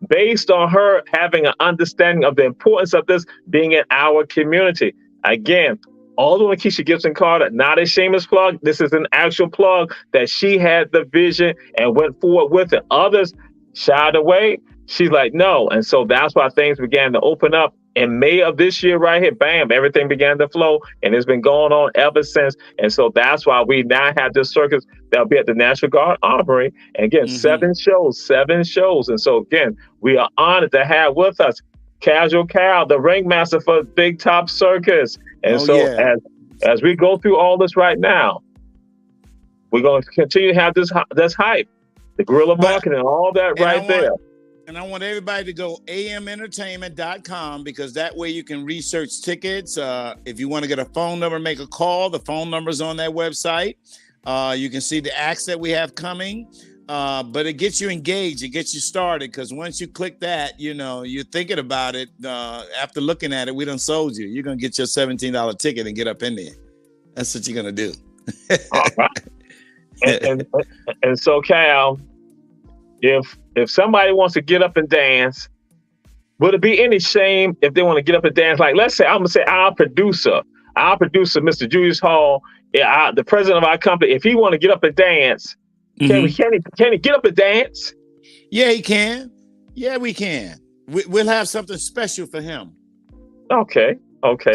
based on her having an understanding of the importance of this being in our community. Again, Alderman Keisha Gibson Carter, not a shameless plug. This is an actual plug that she had the vision and went forward with it. Others shied away. She's like, no. And so that's why things began to open up. In May of this year right here, bam, everything began to flow. And it's been going on ever since. And so that's why we now have this circus that'll be at the National Guard Armory. And again, 7 shows. And so again, we are honored to have with us Casual Cal, the ringmaster for Big Top Circus. And as we go through all this right now, we're going to continue to have this hype, the guerrilla marketing, and all that right there. And I want everybody to go amentertainment.com because that way you can research tickets. If you want to get a phone number, make a call. The phone number's on that website. You can see the acts that we have coming. But it gets you engaged. It gets you started because once you click that, you're thinking about it. After looking at it, we done sold you. You're going to get your $17 ticket and get up in there. That's what you're going to do. All right. And so, Cal, if somebody wants to get up and dance, would it be any shame if they want to get up and dance? Like, let's say, I'm going to say our producer, Mr. Julius Hall, the president of our company, if he want to get up and dance, can he get up and dance? Yeah, he can. Yeah, we can. We'll have something special for him. Okay.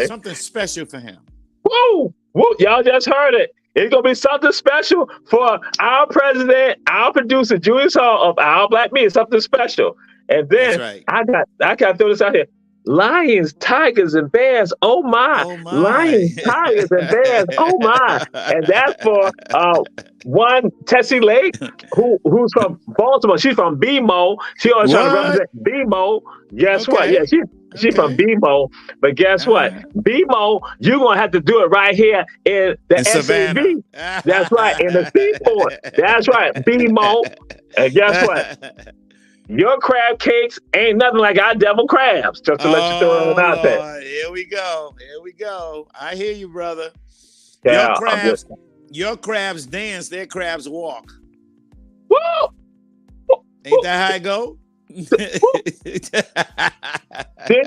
Something special for him. Whoa! Y'all just heard it. It's going to be something special for our president, our producer, Julius Hall of Our Black Media, something special. And then right. I got to throw this out here. Lions, tigers, and bears. Oh my. Lions, tigers, and bears. Oh my. And that's for one Tessie Lake, who's from Baltimore. She's from BMO. She always trying to represent BMO. Guess what? Yeah, she's from BMO. But guess what? BMO, you're gonna have to do it right here in the SAV. That's right, in the seaport. That's right, BMO. And guess what? Your crab cakes ain't nothing like our devil crabs, just to let you throw it out there. Here we go. I hear you, brother. Yeah, your crabs dance, their crabs walk. Woo! Ain't that how it go? Did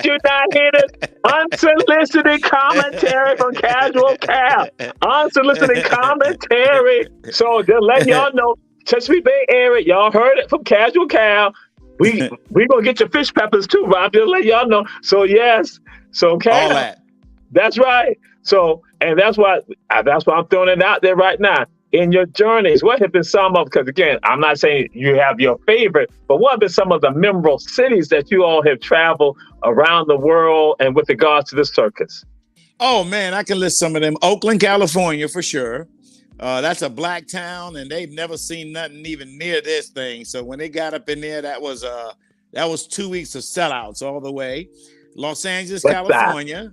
you not hear this unsolicited commentary from Casual Cal? Unsolicited commentary. So just let y'all know, Chesapeake Bay area, y'all heard it from Casual Cal. We gonna get your fish peppers too, Rob. Just let y'all know. So yes, so Cal, all that. That's right. So and that's why I'm throwing it out there right now. In your journeys, what have been some of? Because again, I'm not saying you have your favorite, but what have been some of the memorable cities that you all have traveled around the world and with regards to the circus? Oh man, I can list some of them. Oakland, California, for sure. That's a black town, and they've never seen nothing even near this thing. So when they got up in there, that was 2 weeks of sellouts all the way. Los Angeles, California,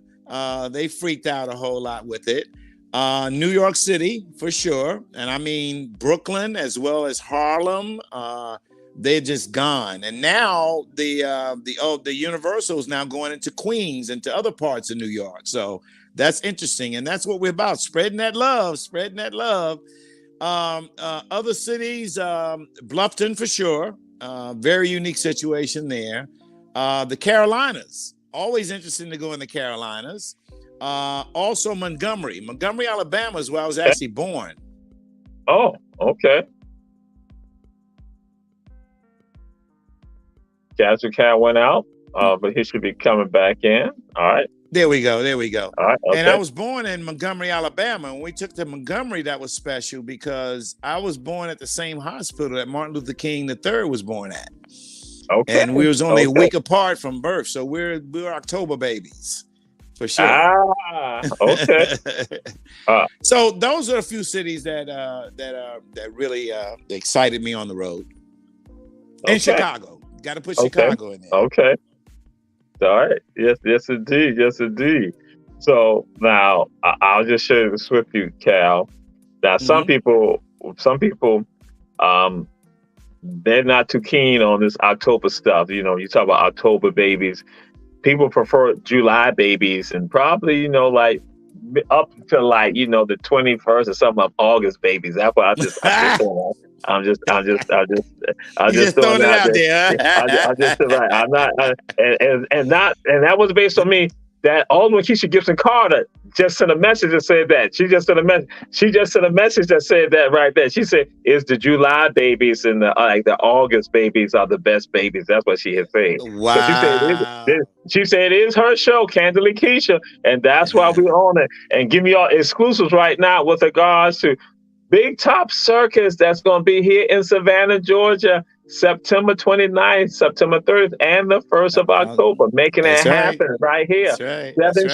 they freaked out a whole lot with it. New York City, for sure, and I mean Brooklyn as well as Harlem. They're just gone, and now the Universal is now going into Queens and to other parts of New York. So that's interesting, and that's what we're about: spreading that love. Other cities, Bluffton for sure. Very unique situation there. The Carolinas, always interesting to go in the Carolinas. Also Montgomery, Alabama is where I was actually born. Oh, okay. Casual Cal went out, but he should be coming back in. All right. There we go. All right. Okay. And I was born in Montgomery, Alabama. When we took to Montgomery, that was special because I was born at the same hospital that Martin Luther King III was born at. Okay. And we was only a week apart from birth, so we're October babies. For sure. Okay. So those are a few cities that really excited me on the road. Okay. And Chicago, got to put Chicago in there. Okay. All right. Yes, indeed. So now I'll just share this with you, Cal. Now some people, they're not too keen on this October stuff. You know, you talk about October babies. People prefer July babies, and probably, like up to the 21st or something of August babies. That's why I'm just throwing it out there. I'm just right. I'm not, and that was based on me. That Alderman Kesha Gibson Carter just sent a message that said that. She just sent a message that said that right there. She said, "It's the July babies and the August babies are the best babies." That's what she had said. Wow. So she said it is her show, Kandily Kesha, and that's why we own it. And give me all exclusives right now with regards to Big Top Circus that's going to be here in Savannah, Georgia, September 29th, September 30th, and the 1st of October, making it happen right here. Seven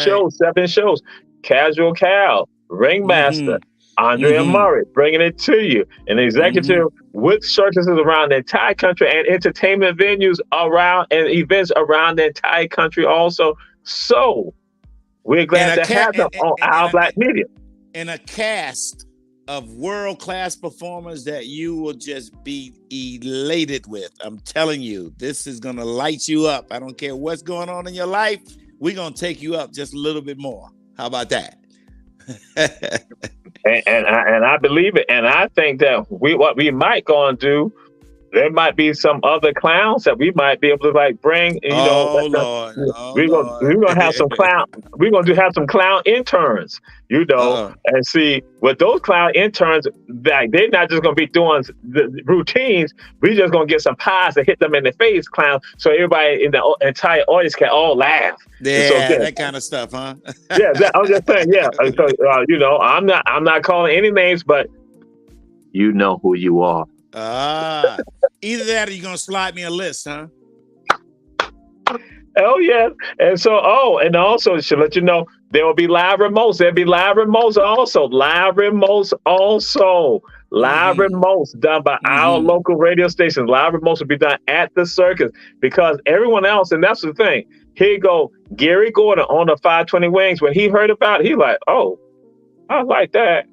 shows. Casual Cal, Ringmaster, Andrea Murray, bringing it to you. An executive with circuses around the entire country and entertainment venues around and events around the entire country also. So we're glad to have them on Our Black Media. And a cast of world-class performers that you will just be elated with. I'm telling you, this is going to light you up. I don't care what's going on in your life. We're going to take you up just a little bit more. How about that? and I believe it. And I think that what we might go and do, there might be some other clowns that we might be able to like bring. Oh Lord, oh We're Lord. gonna have some clown. We're gonna have some clown interns. And see with those clown interns, like they're not just gonna be doing the routines. We're just gonna get some pies to hit them in the face, clown, so everybody in the entire audience can all laugh. Yeah, that kind of stuff, huh? Yeah, I'm just saying. Yeah, so, I'm not calling any names, but you know who you are. Either that or you're gonna slide me a list, huh? Oh yeah. And so and also should let you know there will be live remotes. There'll be live remotes also. Live remotes done by our local radio stations. Live remotes will be done at the circus because everyone else, and that's the thing. Here you go, Gary Gordon on the 520 Wings. When he heard about it, he like, oh, I like that.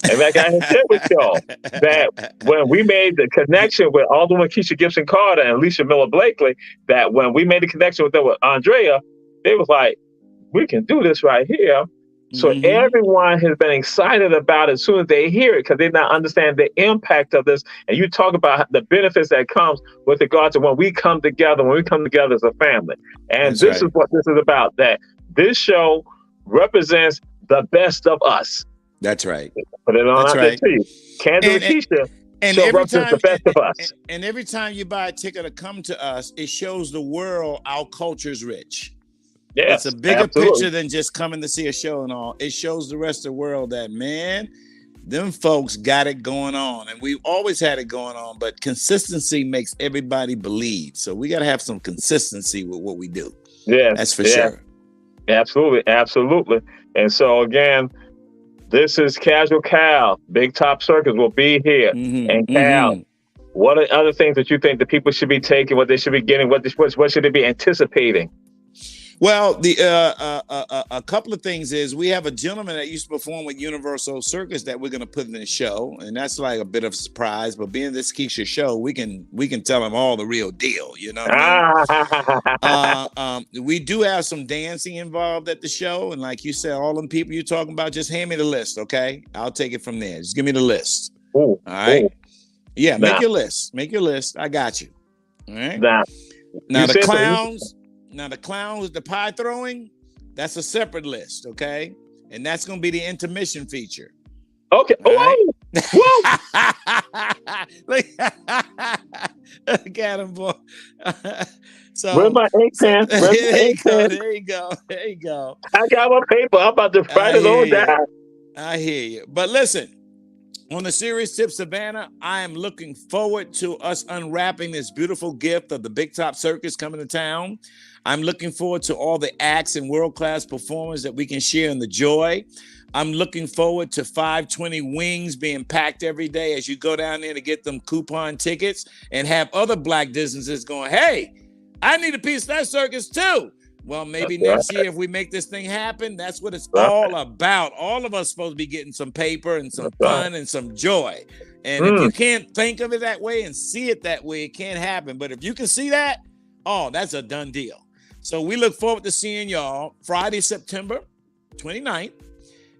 And like I said with y'all, that when we made the connection with Alderman Kesha Gibson Carter and Alicia Miller Blakely, that when we made the connection with them with Andrea, they was like, we can do this right here. So everyone has been excited about it as soon as they hear it because they not understand the impact of this. And you talk about the benefits that comes with regard to when we come together as a family. And this is what this is about, that this show represents the best of us. That's right. Put it on out there to you. Kandily Kesha show represents the best of us. And every time you buy a ticket to come to us, it shows the world our culture's rich. Yes, it's a bigger picture than just coming to see a show and all. It shows the rest of the world that, man, them folks got it going on. And we've always had it going on, but consistency makes everybody believe. So we got to have some consistency with what we do. Yeah, that's for sure. Absolutely. And so again, this is Casual Cal. Big Top Circus will be here. And Cal, what are other things that you think the people should be taking, what they should be getting, what should they be anticipating? Well, a couple of things is we have a gentleman that used to perform with Universal Circus that we're going to put in the show, and that's like a bit of a surprise. But being this Kesha show, we can tell him all the real deal, you know. We do have some dancing involved at the show, and like you said, all them people you're talking about, just hand me the list, okay? I'll take it from there. Just give me the list. All right. Yeah, make your list. Make your list. I got you. All right. Now the clowns. Now, the clowns, the pie throwing, that's a separate list, okay? And that's going to be the intermission feature. Okay. Right? Look at him, boy. So, where's my ink pen? There you go. I got my paper. I'm about to write it all down. I hear you. But listen, on the Serious Tip Savannah, I am looking forward to us unwrapping this beautiful gift of the Big Top Circus coming to town. I'm looking forward to all the acts and world-class performers that we can share in the joy. I'm looking forward to 520 Wings being packed every day as you go down there to get them coupon tickets and have other Black businesses going, hey, I need a piece of that circus too. Well, maybe next year, if we make this thing happen, that's what it's all about. All of us supposed to be getting some paper and some fun and some joy. And if you can't think of it that way and see it that way, it can't happen. But if you can see that, oh, that's a done deal. So we look forward to seeing y'all Friday, September 29th,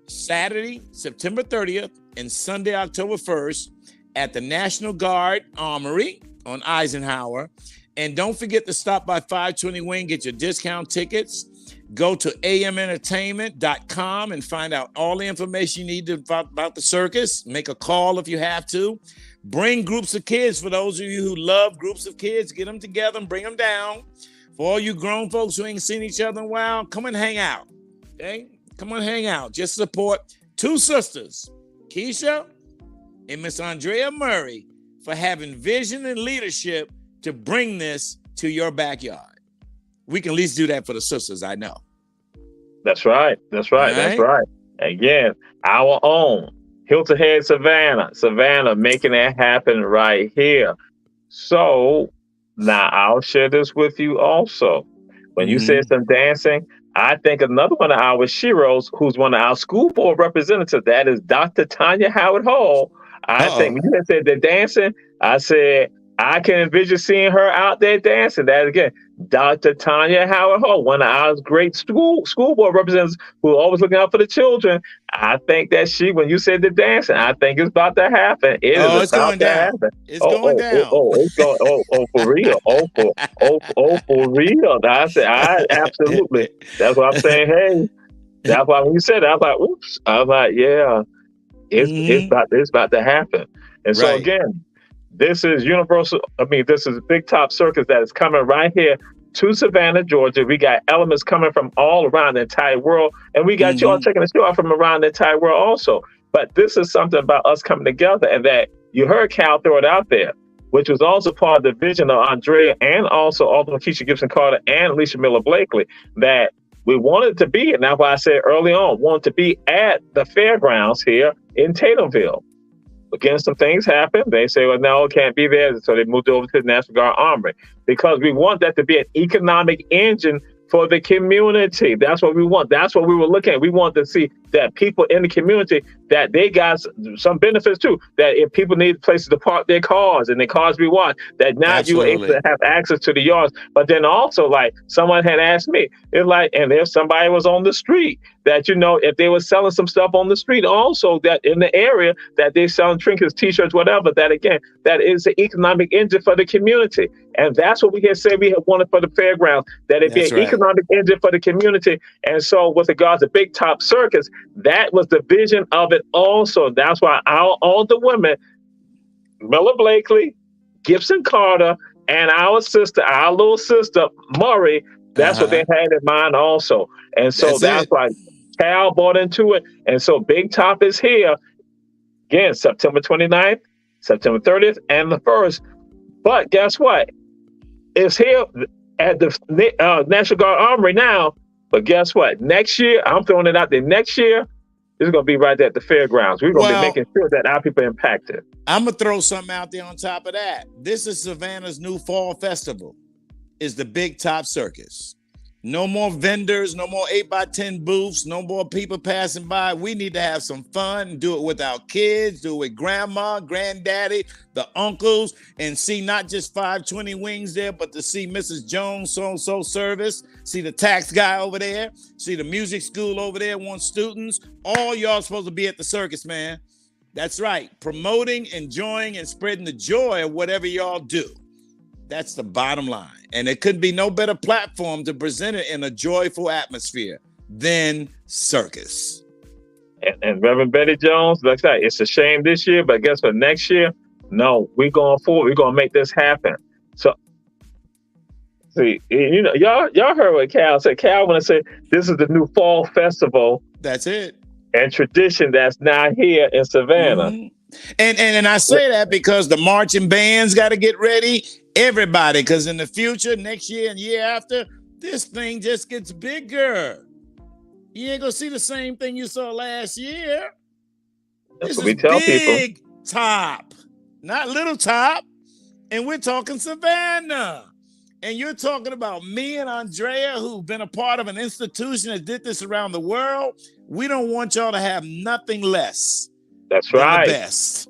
Saturday, September 30th, and Sunday, October 1st at the National Guard Armory on Eisenhower. And don't forget to stop by 520 Wing, get your discount tickets. Go to amentertainment.com and find out all the information you need about the circus. Make a call if you have to. Bring groups of kids. For those of you who love groups of kids, get them together and bring them down. For all you grown folks who ain't seen each other in a while, come and hang out. Okay? Come on, hang out. Just support two sisters, Kesha and Miss Andrea Murray, for having vision and leadership to bring this to your backyard. We can at least do that for the sisters, I know. That's right. Again, our own Hilton Head Savannah making that happen right here. So now I'll share this with you also. When you said some dancing, I think another one of our sheroes, who's one of our school board representatives, that is Dr. Tanya Howard Hall. I think when you said the dancing, I said I can envision seeing her out there dancing. That again, Dr. Tanya Howard Hall, one of our great school board representatives who are always looking out for the children. I think that when you said the dancing, I think it's about to happen. It is It's about going to down. happen. It's going down. It's going. For real. For real. I absolutely. That's what I'm saying. Hey, that's why when you said that, I was like, oops. I was like, yeah, it's about to happen. And so Right. again, this is Universal. I mean, this is Big Top Circus that is coming right here to Savannah, Georgia. We got elements coming from all around the entire world, and we got you all checking the show out from around the entire world also. But this is something about us coming together, and that you heard Cal throw it out there, which was also part of the vision of Andrea and also Alderman Keisha Gibson Carter and Alicia Miller Blakely, that we wanted to be, and that's why I said early on, wanted to be at the fairgrounds here in Tatumville. Again, some things happened. They say, well, no, it can't be there. So they moved over to the National Guard Armory because we want that to be an economic engine for the community. That's what we want. That's what we were looking at. We want to see that people in the community, that they got some benefits too. That if people need places to park their cars and their cars be washed, that now you are able to have access to the yards. But then also, like someone had asked me, it's like, and if somebody was on the street, that, you know, if they were selling some stuff on the street, also that in the area that they selling trinkets, t-shirts, whatever, that again, that is an economic engine for the community. And that's what we had said we had wanted for the fairgrounds, that it be an economic engine for the community. And so with regards to Big Top Circus, that was the vision of it also. That's why all the women, Miller Blakely, Gibson Carter, and our little sister, Murray, that's what they had in mind also. And so that's why Cal bought into it. And so Big Top is here. Again, September 29th, September 30th, and the 1st. But guess what? It's here at the National Guard Armory now. But guess what? Next year, I'm throwing it out there. Next year, it's going to be right there at the fairgrounds. We're going to be making sure that our people are impacted. I'm going to throw something out there on top of that. This is Savannah's new fall festival. Is the Big Top Circus. No more vendors, no more 8x10 booths, no more people passing by. We need to have some fun, do it with our kids, do it with grandma, granddaddy, the uncles, and see not just 520 wings there, but to see Mrs. Jones so-and-so service, see the tax guy over there, see the music school over there, want students. All y'all supposed to be at the circus, man. That's right. Promoting, enjoying, and spreading the joy of whatever y'all do. That's the bottom line. And it could be no better platform to present it in a joyful atmosphere than Circus. And Reverend Betty Jones, like I said, it's a shame this year, but guess what? Next year, no, we're going forward. We're going to make this happen. So, see, you know, y'all heard what Cal said. Cal, when I said this is the new fall festival. That's it. And tradition that's now here in Savannah. Mm-hmm. And I say that because the marching bands got to get ready. Everybody, because in the future, next year and year after, this thing just gets bigger. You ain't gonna see the same thing you saw last year. That's this what we is tell Big people. Top, not Little Top. And we're talking Savannah. And you're talking about me and Andrea, who've been a part of an institution that did this around the world. We don't want y'all to have nothing less. That's right. The best.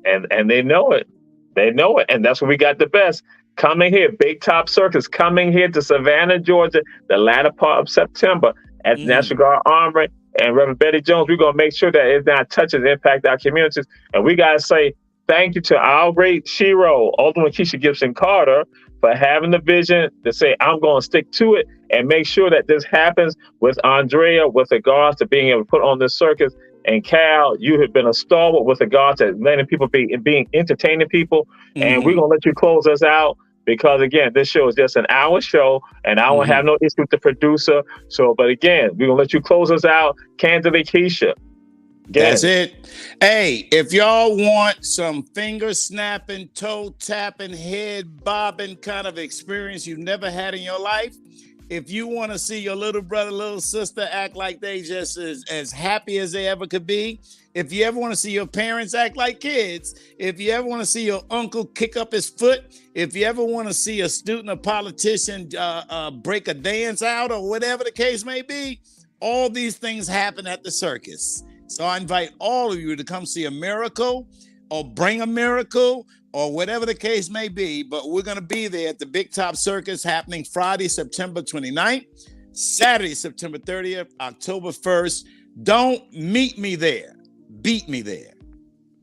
And they know it. They know it. And that's where we got the best. Coming here, Big Top Circus, coming here to Savannah, Georgia, the latter part of September at the National Guard Armory. And Reverend Betty Jones, we're going to make sure that it not touches and impact our communities. And we got to say thank you to our great Shiro, Alderman Keisha Gibson Carter, for having the vision to say, I'm going to stick to it and make sure that this happens with Andrea with regards to being able to put on this circus. And Cal, you have been a stalwart with regards to letting people being entertaining people. And we're going to let you close us out because, again, this show is just an hour show and I don't have no issue with the producer. So, but again, we're going to let you close us out. Kandily Kesha. That's it. Hey, if y'all want some finger snapping, toe tapping, head bobbing kind of experience you've never had in your life, if you want to see your little brother, little sister act like they just as happy as they ever could be, if you ever want to see your parents act like kids, if you ever want to see your uncle kick up his foot, if you ever want to see a student or politician break a dance out or whatever the case may be, all these things happen at the circus. So I invite all of you to come see a miracle or bring a miracle or whatever the case may be, but we're going to be there at the Big Top Circus happening Friday, September 29th, Saturday, September 30th, October 1st. Don't meet me there. Beat me there.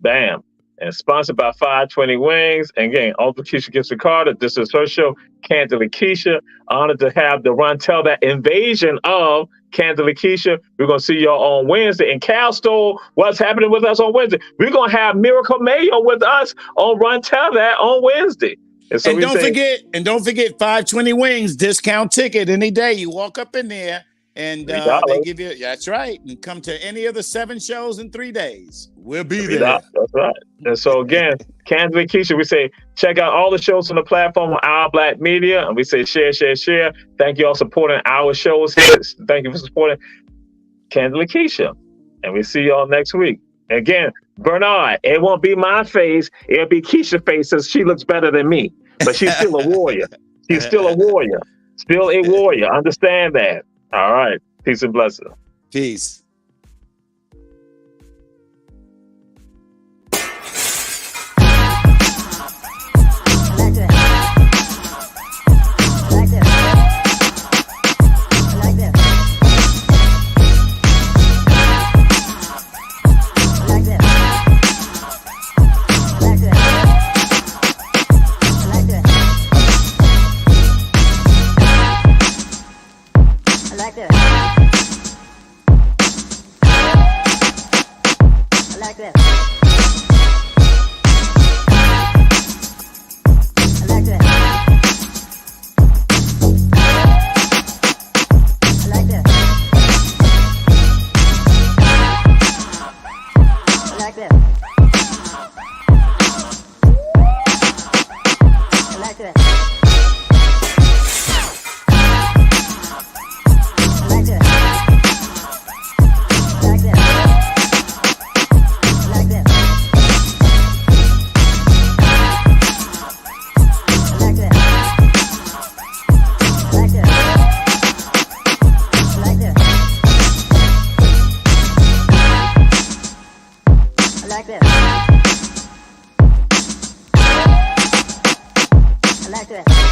Bam. And sponsored by 520 Wings. And again, Uncle Keisha Gibson Carter. This is her show, Kandily Kesha. Honored to have the Run Tell That invasion of Kandily Kesha. We're going to see y'all on Wednesday. And Cal stole what's happening with us on Wednesday. We're going to have Miracle Mayo with us on Run Tell That on Wednesday. And, so don't forget 520 Wings discount ticket any day. You walk up in there and they give you, that's right. And come to any of the 7 shows in 3 days. We'll be there. That's right. And so again, Kandily Kesha, we say check out all the shows on the platform on Our Black Media, and we say share. Thank you all supporting our shows here. Thank you for supporting Kandily Kesha, and we see y'all next week. Again, Bernard, it won't be my face; it'll be Kesha's face, since she looks better than me. But she's still a warrior. She's still a warrior. Still a warrior. Understand that. All right. Peace and blessings. Peace. like that.